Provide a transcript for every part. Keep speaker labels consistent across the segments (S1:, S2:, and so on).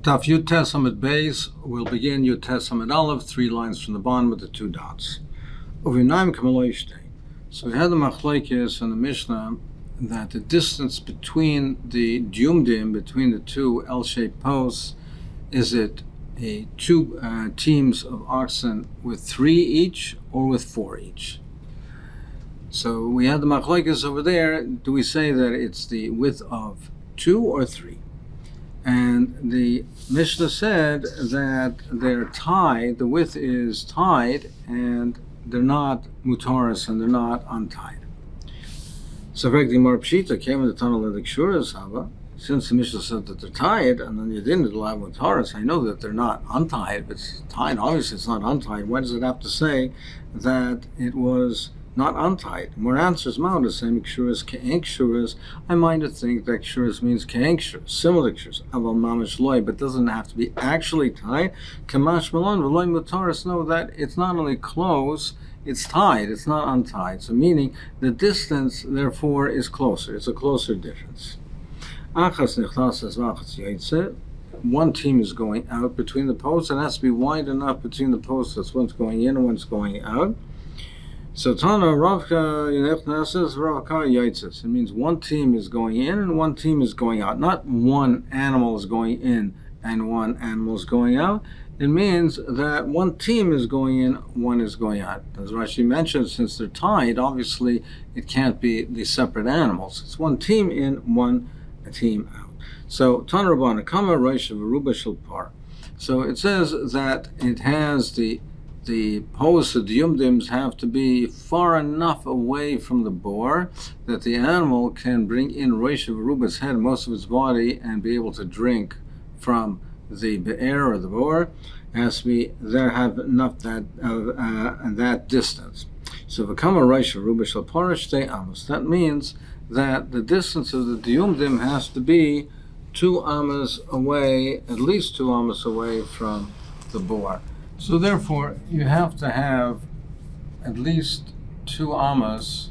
S1: Taf Yud Tes Amud Beis. We'll begin Yud Tes Amud Aleph, 3 lines from the bottom with the 2 dots. Uvinayim Kamaloi Shtei. So we had the machlokes in the Mishnah that the distance between the diumdim, between the 2 L-shaped posts, is it a 2 teams of oxen with 3 each or with 4 each? So we had the machlokes over there. Do we say that it's the width of 2 or 3? And the Mishnah said that they're tied, the width is tied, and they're not mutaris and they're not untied. So the Gemara Pshita came in the tunnel of the Kshuras Hava. Since the Mishnah said that they're tied, and then you didn't allow mutaris, I know that they're not untied. If it's tied, obviously it's not untied. Why does it have to say that it was not untied? More answers mount the same kshuras ke'en kshuras. I might think that kshuras means ke'en kshuras, similar kshuras, aval mamish loy, but doesn't have to be actually tied. Kamash malon v'loy mutaris. No, that it's not only close, it's tied. It's not untied. So meaning the distance, therefore, is closer. It's a closer distance. Achas nechlasas v'achas yaitze. One team is going out between the posts. It has to be wide enough between the posts that one's going in and one's going out. So Tana Ravka says Ravka Yaitzes. It means one team is going in and one team is going out. Not one animal is going in and one animal is going out. It means that one team is going in, one is going out. As Rashi mentioned, since they're tied, obviously it can't be the separate animals. It's one team in, one team out. So Tana Rabbana Kama Reish V'Ruba Shel Par. So it says that it has the posts of the yumdims have to be far enough away from the bore that the animal can bring in Rosh Ruba's head, most of its body, and be able to drink from the be'er or the bore. It has to be there, have enough that distance. So v'kama Rosh Ruba shel Parash Shtei Amos. That means that the distance of the yumdim has to be 2 amas away, at least 2 amas away from the bore. So therefore, you have to have at least 2 amas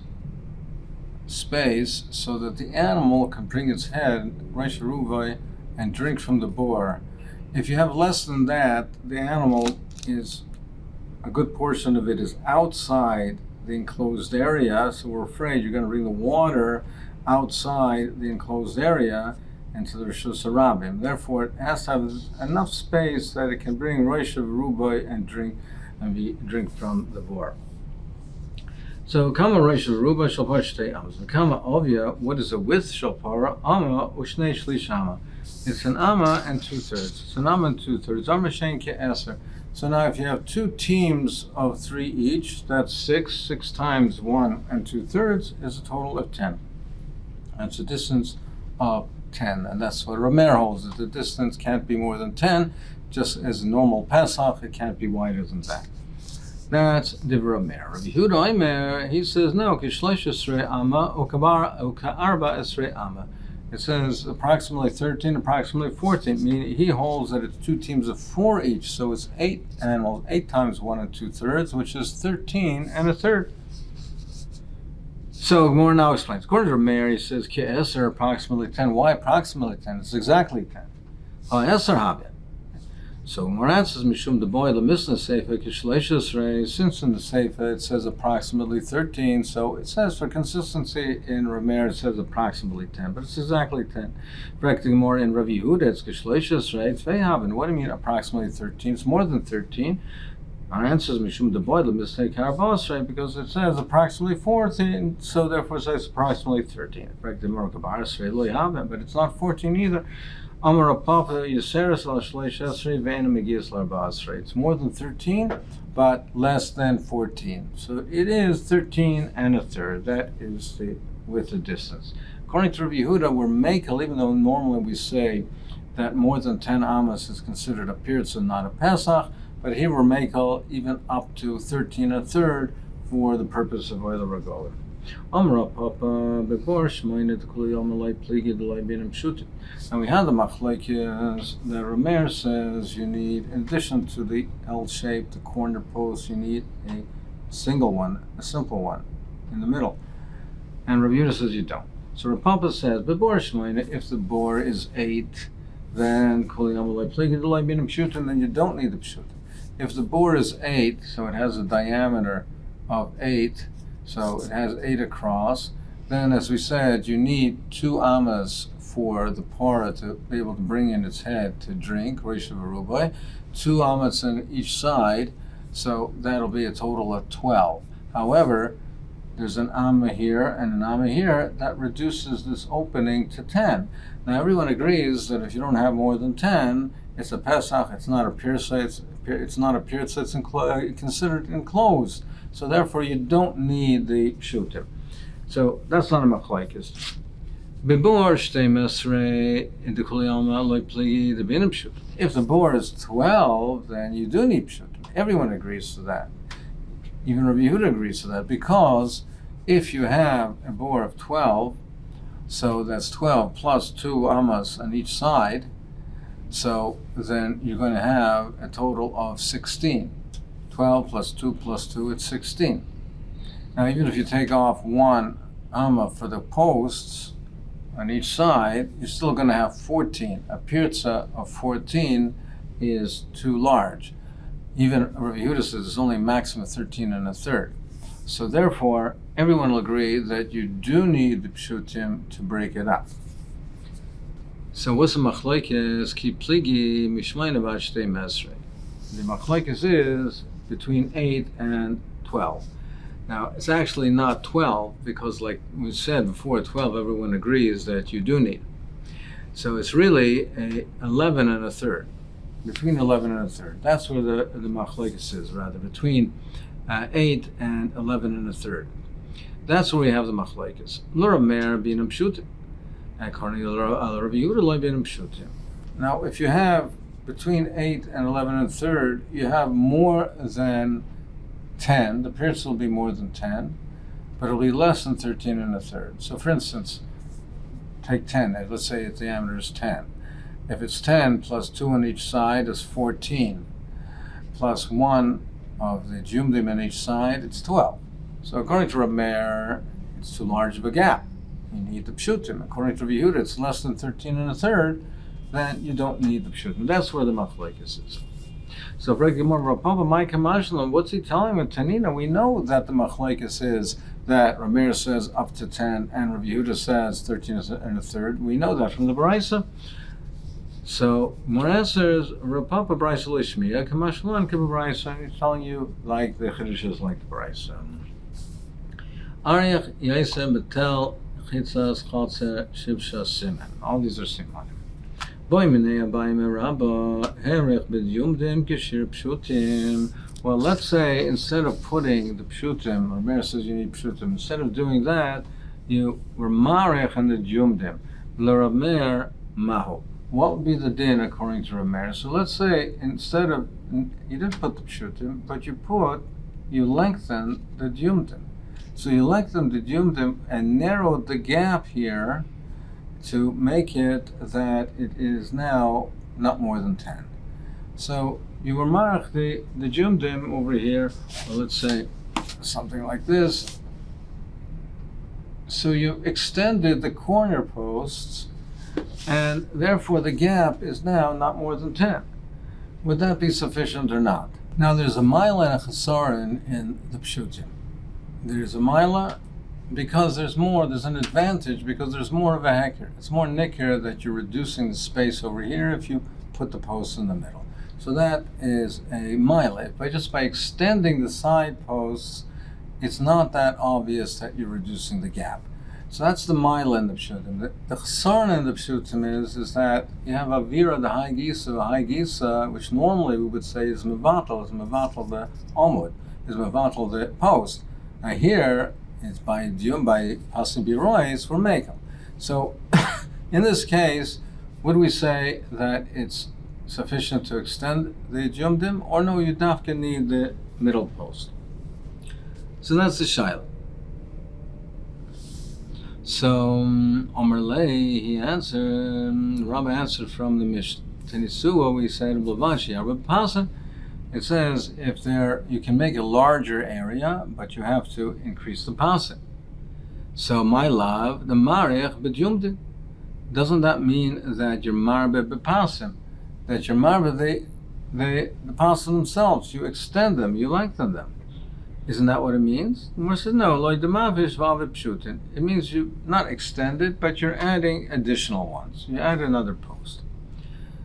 S1: space so that the animal can bring its head, Reish Ruvai, and drink from the bore. If you have less than that, the animal is, a good portion of it is outside the enclosed area, so we're afraid you're going to bring the water outside the enclosed area into the Rishus Harabim. Therefore, it has to have enough space that it can bring Rosh Rubai and drink from the bore. So, Kama Rosh Rubai shel Par Shtei Amos. Kama Ovya, what is the width shel Par? Amma Ushnei Shlish Amma. It's an Amma and 2/3. It's an Amma and 2/3. Amma Shein Ke'eser. So now, if you have 2 teams of 3 each, that's 6. 6 times 1 and 2/3 is a total of 10. That's a distance of 10, and that's what Ramer holds, that the distance can't be more than 10, just as a normal Pesach, it can't be wider than that. That's Div Ramer. Rabbi Yehuda Omer, he says, no, Kishlesh Esrei Amma, Uka'arba Esrei Amma. It says approximately 13, approximately 14, meaning he holds that it's 2 teams of 4 each, so it's 8 animals, 8 times 1 and 2/3, which is 13 and a third. So Gemara now explains. According to Rameir, he says Ke'eser approximately 10. Why approximately 10? It's exactly 10. Eser Havya. So Gemara answers Mishum Deboy Lemisna Seifa Kishleishus Rei. Since in the Seifa it says approximately 13, so it says for consistency in Rameir it says approximately 10, but it's exactly 10. Correcting more in Rav Yehuda, it's Kishleishus Rei. It's Veihaven. What do you mean approximately 13? It's more than 13. Our answer is Mishum Deboy Lemisna Karabos, right? Because it says approximately 14, so therefore it says approximately 13. Correcting more Kabaras Rei Lo Yahaven, but it's not 14 either. Amar Papa Yeseres al Shleish Esrei Ve'ena Megias L'Arba Esrei. It's more than 13, but less than 14. So it is 13 and a third. That is the width of distance. According to Rabbi Yehuda, we're mekel, even though normally we say that more than 10 amas is considered a pirtz and not a pesach, but here we're mekel even up to 13 and a third for the purpose of oil regolim. Amra Papa before Shmoinet Kuli Omalai Pligi Delai Binam Shutit. And we had the machlekes that Rameir says you need, in addition to the L shape, the corner post, you need a single one, a simple one in the middle. And Rav Yehuda says you don't. So Rav Papa says, before Shmoinet, if the bore is 8 then you don't need the pshutim. If the bore is 8, so it has a diameter of 8, so it has 8 across, then as we said, you need 2 amas for the para to be able to bring in its head to drink, 2 amas on each side, so that'll be a total of 12. However, there's an amma here and an amma here that reduces this opening to 10. Now everyone agrees that if you don't have more than 10, it's a Pesach, it's not a pirsa, it's not a pirsa, it's considered enclosed. So therefore you don't need the pshutim. So that's not a machlekes. Bebor shtei mesrei in the kuliyama loy pligi the binim pshutim. If the bore is 12, then you do need pshutim. Everyone agrees to that. Even Rabbi Yehuda agrees to that, because if you have a bore of 12, so that's 12 plus 2 amas on each side, so then you're going to have a total of 16. 12 plus 2 plus 2, it's 16. Now even if you take off 1 amma for the posts on each side, you're still going to have 14. A pirza of 14 is too large. Even Rabbi Yehuda says it's only a maximum of 13 and a third. So therefore, everyone will agree that you do need the pshutim to break it up. So what's the machlekes? Ki pligi mishmayna b'ashtei mesrei. The machlekes is between 8 and 12. Now, it's actually not 12, because like we said before, 12, everyone agrees that you do need. So it's really a 11 and a third. Between 11 and a third. That's where the machlekes is, rather, between 8 and 11 and a third. That's where we have the machlekes. L'ramer binam pshutim. According to Rabbi Yehuda, lo binam pshutim. Now, if you have between 8 and 11 and a third, you have more than 10. The pierce will be more than 10, but it'll be less than 13 and a third. So, for instance, take 10. Let's say its diameter is 10. If it's 10 plus 2 on each side is 14, plus 1 of the jumdim on each side, it's 12. So according to Reb Meir, it's too large of a gap. You need the pshutim. According to Rabbi Yehuda, it's less than 13 and a third, then you don't need the pshutim. That's where the machlekes is. So what's he telling with Tanina? We know that the machlekes is that Reb Meir says up to 10 and Rabbi Yehuda says 13 and a third. We know that from the Baraisa. So more answers, Rav Papa Brisa Lishmiya, Kamashlan Kabrisa, he's telling you like the Chiddush is like the Brisa. Ariach Yaisem Betel Chitzas Chotzer Shibsha Siman. All these are simanim. Boy Minea Baime Rabba Herech B'Yumdim Kishir Pshutim. Well, let's say instead of putting the Pshutim, or Meir says you need Pshutim, instead of doing that, you were Marech and the Yumdim. L'Rav Meir Mahu. What would be the din according to Reb Meir? So let's say instead of, you didn't put the pshutim, but you lengthen the dyumdim. So you lengthened the dyumdim and narrowed the gap here to make it that it is now not more than 10. So you were marked the dyumdim over here, or let's say something like this. So you extended the corner posts, and therefore the gap is now not more than 10. Would that be sufficient or not? Now there's a mila and a chesaron in the pshutim. There's a mila because there's an advantage because there's more of a heker. It's more nicker that you're reducing the space over here if you put the posts in the middle. So that is a mila. Just by extending the side posts, it's not that obvious that you're reducing the gap. So that's the mile in the pshutim. The chesaron in the pshutim is that you have a vira, the high gisa, which normally we would say is mevatel the amud, is mevatel the post. Now here, it's by pasim birois for mekel. So in this case, would we say that it's sufficient to extend the jumdim, or no, you dafka need the middle post? So that's the shaila. So Omer Lei, he answered, Rabbi answered from the Mishnah. Tenisua, we said, Blavashi, Arab Pasa. It says you can make a larger area, but you have to increase the pasa. So my love, the marech b'dyumdim. doesn't that mean that you're marbe bepasim? That you're marbe, the pasim themselves, you extend them, you lengthen them. Isn't that what it means? The Gemara says, no, loy demavish valve pshutin. It means you not extend it, but you're adding additional ones. You add another post.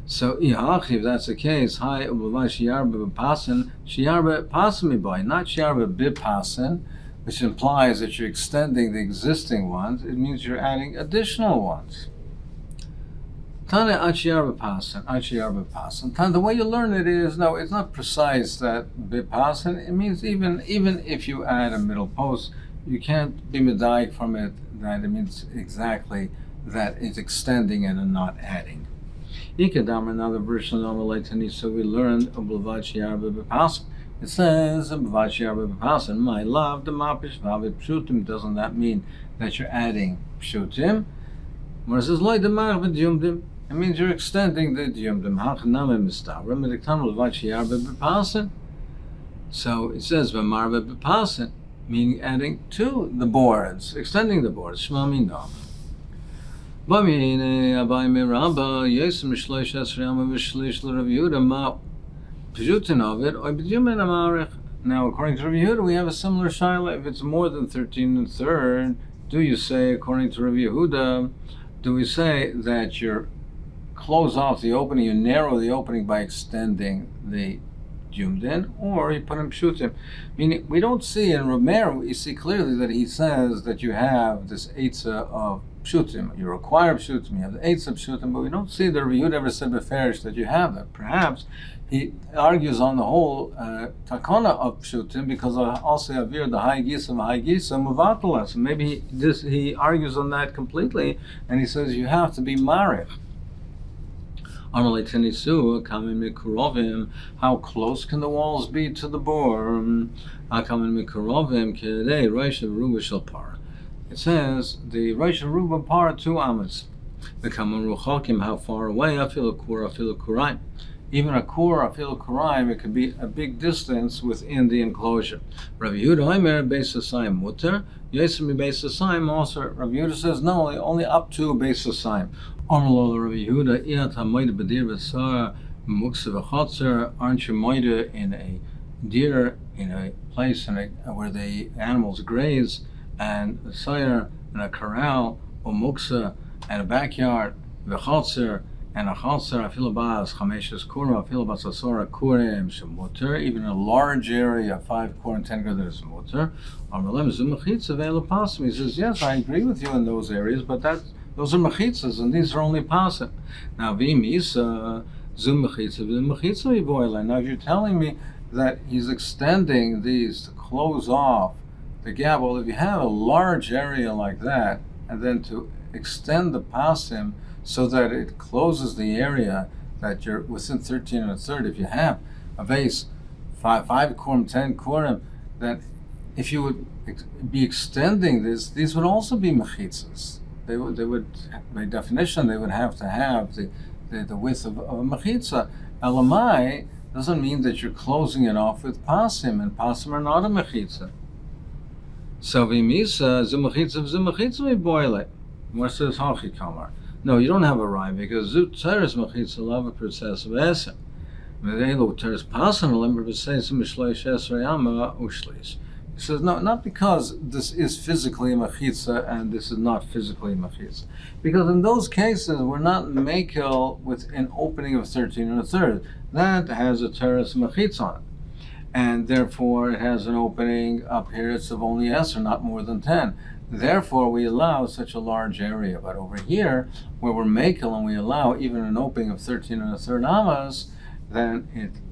S1: So, if that's the case, hi shiarba bepasin, shiarba pasimiboy, not shiarba bipasin, which implies that you're extending the existing ones. It means you're adding additional ones. Tana achiyarba pasan. The way you learn it is, no, it's not precise that bipasan. It means even if you add a middle post, you can't be medayik from it that it means exactly that it's extending it and not adding. Ikadam, another version of Amalei, so we learned Ublavachiyarba bipasan. It says Ublavachiyarba bipasan. My love, the mapish vavi pshutim. Doesn't that mean that you're adding pshutim? Where it says loy demar v'dyumdim. It means you're extending the dyumdim. Hachname mistavra mediktam levachiyarba bepasin. So it says v'marva bepasin, meaning adding to the boards, extending the boards. Shma minam. B'mine abai miraba yesem shloish esriyama v'shlish l'Rav Yehuda ma pshutin of it oy b'dyumen amarich. Now, according to Rav Yehuda, we have a similar shaila. If it's more than 13 and a third, do you say, according to Rav Yehuda, do we say that you're close off the opening, you narrow the opening by extending the jumdin, or you put in pshutim? Meaning, we don't see in Rameir, you see clearly that he says that you have this eitzah of pshutim, you require pshutim, you have the eitzah of pshutim, but we don't see that Yehud ever said beferish that you have that. Perhaps he argues on the whole takana of pshutim because also avir the high gisa muvatalas. So maybe he argues on that completely, and he says you have to be marich. How close can the walls be to the bore? It says the Rosh Ruba par 2 amas. The Kaman Ruchakim, how far away? Afilu Kuraim. Even a kur, afilu Kuraim, it could be a big distance within the enclosure. Rav Yehuda Omer Beis Hasayim Mutter. Yesemi Beis Hasayim also. Rav Yehuda says no, only up to Beis Hasayim. Aren't you moida in a deer, in a place where the animals graze, and a sire, and a corral, or muksa, and a backyard, v'chatzer, and a chatzer, afilabaz, chameshes kurim, afilabaz asora kurim, shemuter, even a large area, 5 kurim, 10 kurim, is muter. He says, yes, I agree with you in those areas, but those are mechitzas, and these are only pasim. Now, v'imisa zum mechitza v'mechitza yiboyle. Now, if you're telling me that he's extending these to close off the gap, well, if you have a large area like that, and then to extend the pasim so that it closes the area that you're within 13 and a third, if you have a vase 5 kurim, 10 kurim, that if you would be extending this, these would also be mechitzas. They would, by definition, they would have to have the width of a mechitza. Elamai doesn't mean that you're closing it off with pasim, and pasim are not a mechitza. So v'misa zumachitza boile. What says hachi kamar? No, you don't have a rhyme because zu teres mechitza lava process of esa. V'deilu teres pasim lember b'seis mishleish esrayama ushlis. He says, no, not because this is physically a mechitza and this is not physically a mechitza. Because in those cases, we're not mekel with an opening of 13 and a third. That has a teres mechitza on it. And therefore, it has an opening up here, it's of only S or not more than 10. Therefore, we allow such a large area. But over here, where we're mekel and we allow even an opening of 13 and a third amas, then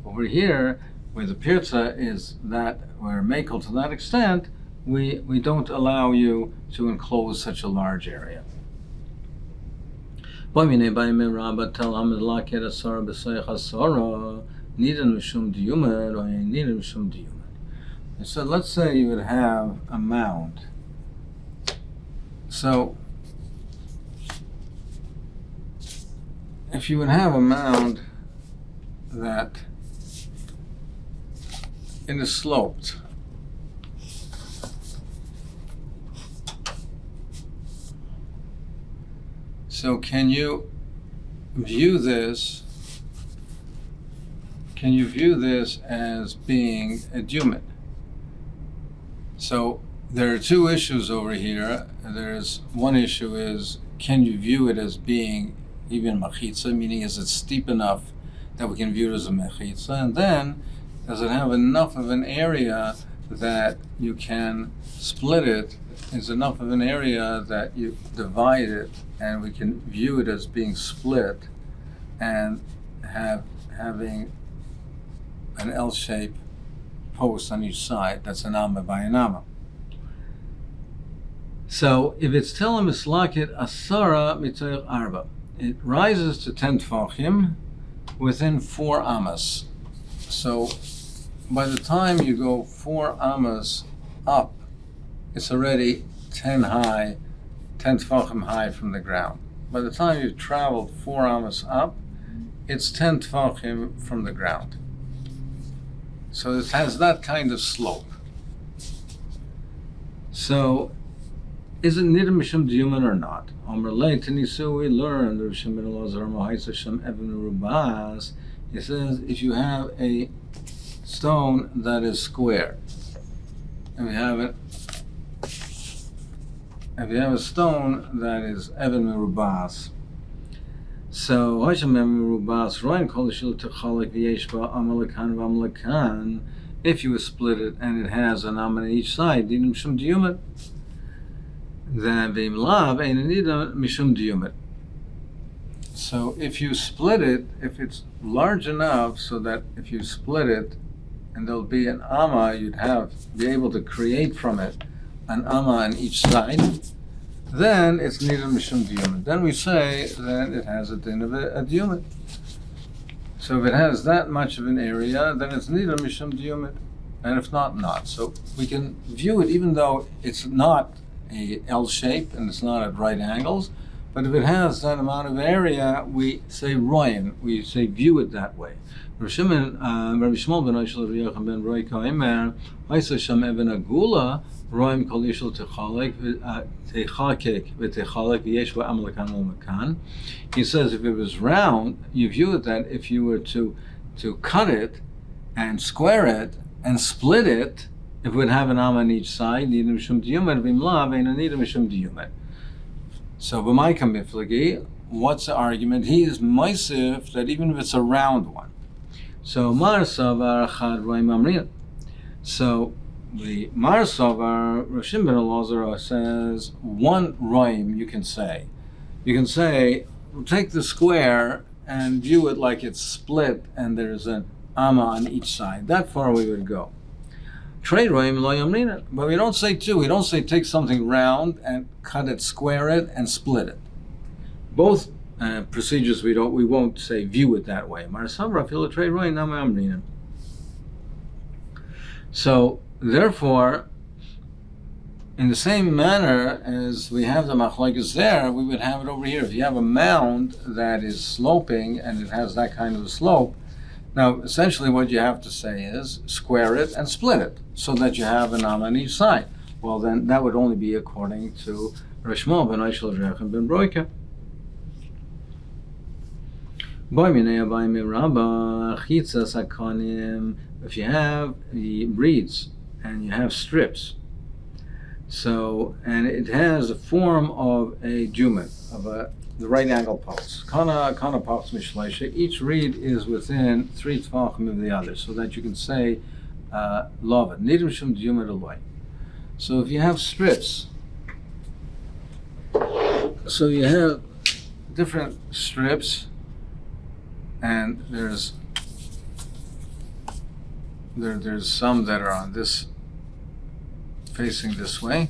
S1: over here, where the pirza is that we're makel to that extent, we don't allow you to enclose such a large area. So let's say you would have a mound. So if you would have a mound that it is sloped, So can you view this? Can you view this as being a Dovid? So there are two issues over here. There's one issue is, can you view it as being even mechitza, meaning is it steep enough that we can view it as a mechitza? And then, does it have enough of an area that you can split it? Is enough of an area that you divide it and we can view it as being split and having an L-shaped post on each side? That's an amma by an amma. So if it's Tela Mislakit Asara Mitoich Arba, it rises to 10 tfachim within 4 amas. So by the time you go 4 amas up, it's already 10 high, 10 tfachim high from the ground. By the time you've traveled 4 amas up, it's 10 tfachim from the ground. So it has that kind of slope. So is it nidr mishum diyuman or not? Amr lei tenisu, we learned the Rishon ben Elazar Mohaisa Shem Even Rubas. He says if you have a stone that is square, and we have it, if you have a stone that is Even Rubas, so Hashem Even Rubas Roin Kol Shil Techalik V'Yeshba Amalekan V'Amalekan. If you split it and it has an am on each side, nidr mishum diyuman. Then v'im lav ein nidr mishum diyuman. So if you split it, if it's large enough so that if you split it and there'll be an amma, you'd be able to create from it an amma on each side, then it's nidr mishum diyuman. Then we say that it has a din of a diyuman. So if it has that much of an area, then it's nidr mishum diyuman, and if not, not. So we can view it even though it's not a L shape and it's not at right angles, but if it has that amount of area, we say royan, we say view it that way. Rabbi Shmuel ben Oishel Yochanan ben Roy Kaimer, Haisa Sham Even Agula, Roim Kol Yishel Techalek Techakek V'Techalek V'Yeshva Amalekan L'Makan. He says if it was round, you view it that if you were to cut it and square it and split it, if it would have an am on each side, nidr mishum diyuman, v'im lav ein nidr mishum diyuman. So b'may kamiflagi, what's the argument? He is meisif that even if it's a round one. So mar savar chad roim amrin. So the mar savar Rishon ben Elazar says one roim you can say. You can say, take the square and view it like it's split and there's an amma on each side. That far we would go. Trade roim lo yamrina, but we don't say two. We don't say take something round and cut it, square it, and split it. Both procedures we won't say view it that way. Trade roim nama yamrina. So therefore, in the same manner as we have the machlokes there, we would have it over here. If you have a mound that is sloping and it has that kind of a slope, now essentially what you have to say is square it and split it so that you have an am on each side. Well, then that would only be according to Rabbi Shmuel ben Oishel Yochanan ben Broika. If you have the reeds and you have strips, so, and it has the form of a jumet, of the right angle post. Kana post mishleisha. Each reed is within 3 tefachim of the other, so that you can say love it. Nidr mishum jumet aloi. So if you have strips, so you have different strips, and there's some that are on this, facing this way,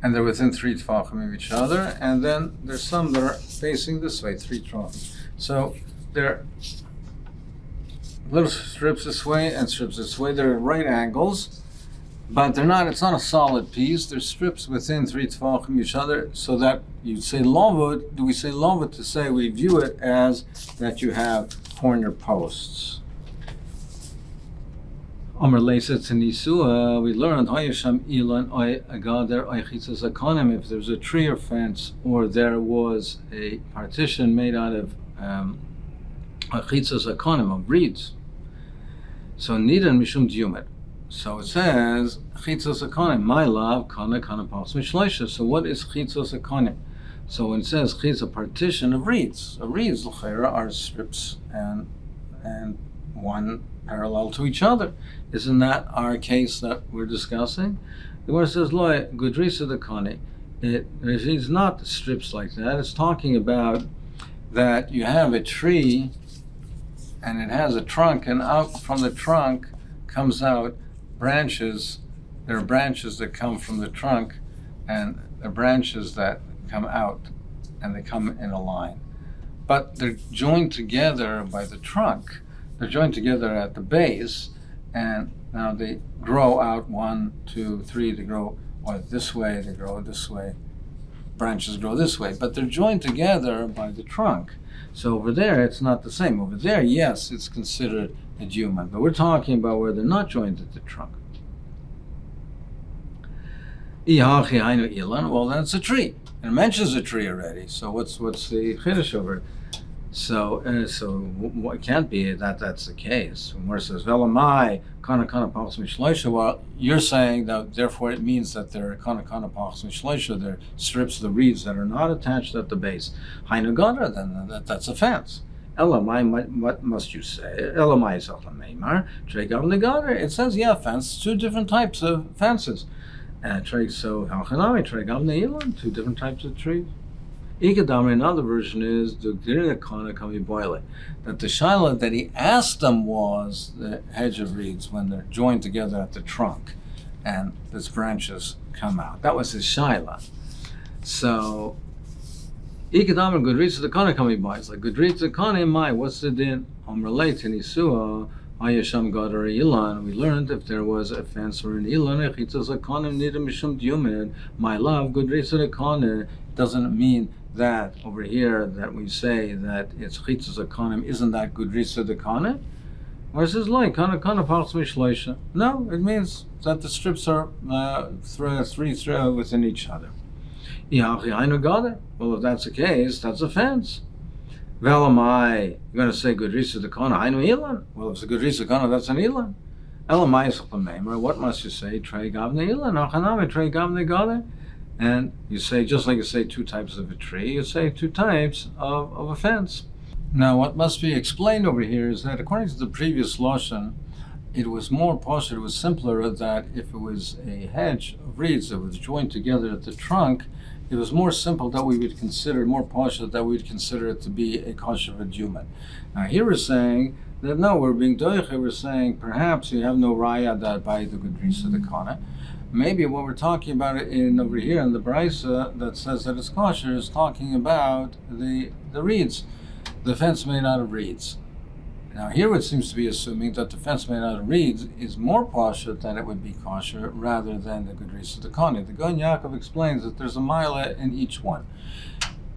S1: and they're within 3 tefachim of each other, and then there's some that are facing this way, 3 tefachim. So they're little strips this way and strips this way. They're at right angles, but they're not. It's not a solid piece. There's strips within 3 tefachim of each other, so that you say lovud. Do we say lovud to say we view it as that you have corner posts? Amar Leisa Tzanisua, we learned Hayasham Ilan Agader Aichitzas Akanim, if there's a tree or fence, or there was a partition made out of Aichitzas Akanim, of reeds. So Nidan Mishum Diyumet. So it says Chitzos Akanim, my love, Kana Pas Mishleisha. So what is Chitzos Akanim? So when it says Chitz, a partition of reeds. So reeds, l'chera, are strips and one parallel to each other. Isn't that our case that we're discussing? The word says, Lo, Gudrisa the Kani. It's not strips like that. It's talking about that you have a tree and it has a trunk, and out from the trunk comes out branches. There are branches that come from the trunk, and the branches that come out, and they come in a line. But they're joined together by the trunk. They're joined together at the base, and now they grow out 1, 2, 3. They grow this way, they grow this way. Branches grow this way, but they're joined together by the trunk. So over there, it's not the same. Over there, yes, it's considered a human, but we're talking about where they're not joined at the trunk. Well, then it's a tree. And it mentions a tree already. So what's the chiddush over it? So it can't be that that's the case. Where it says velamai kana pachs mishleisha. Well, you're saying that therefore it means that they're kana pachs mishleisha. They're strips of the reeds that are not attached at the base. Hainu gadra, then that's a fence. Elamai, what must you say? Elamai is alameimar tregam negadra. It says fence. 2 different types of fences. So halchanami tregam neilan, 2 different types of trees. Ikadamri, another version is that the shaila that he asked them was the hedge of reeds when they're joined together at the trunk and its branches come out. That was his shaila. So Ikadamri Gudritza the Kana kami by. It's like Gudritza Kana mai, what's the din? Relate in Isua, Ayasham Gadar Ilan. We learned if there was a fence or an Ilan, Echitzas Akanim Nidam Mishum Diyumed, my love, Gudritza the Kana, doesn't mean that over here that we say that it's chitzas akanim, isn't that gudrisa dekane? Or it says like kana parts mishleisha. No, it means that the strips are 3 within each other. Well, if that's the case, that's a fence. Velamai, you're going to say gudrisa dekane hainu ilan. Well, if it's a gudrisa dekane, that's an ilan. Elamai is l'meimer. What must you say? Trei gavne ilan. Achanami trei gavne gade. And you say, just like you say 2 types of a tree, you say 2 types of a fence. Now, what must be explained over here is that according to the previous lashon, it was more partial, it was simpler that if it was a hedge of reeds that was joined together at the trunk, it was more simple that we would consider, more partial that we would consider it to be a kosher human. Now, here we're saying that no, we're being doiche, we're saying perhaps you have no raya that by the gudrisa dekane. Maybe what we're talking about over here in the brisa that says that it's kosher is talking about the reeds, the fence made out of reeds. Now here it seems to be assuming that the fence made out of reeds is more kosher than it would be kosher rather than the gudrisa dekane. The Gon Yaakov explains that there's a mile in each one.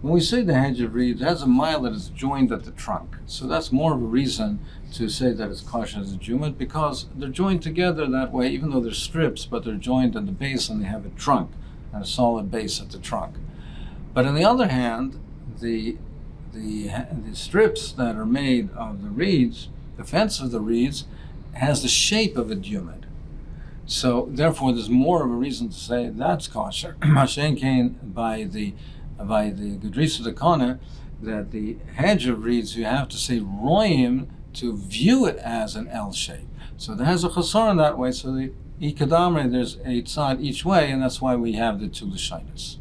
S1: When we say the hedge of reeds, it has a mile that is joined at the trunk. So that's more of a reason to say that it's kosher as a jumet, because they're joined together that way, even though they're strips, but they're joined at the base and they have a trunk, and a solid base at the trunk. But on the other hand, the strips that are made of the reeds, the fence of the reeds, has the shape of a jumet. So therefore there's more of a reason to say that's kosher. Mashen came by the Gudrisa dekane, that the hedge of reeds, you have to say royim to view it as an L shape. So there has a chasar in that way, so the ikadamre, there's a tzad each way, and that's why we have the 2 lashonos.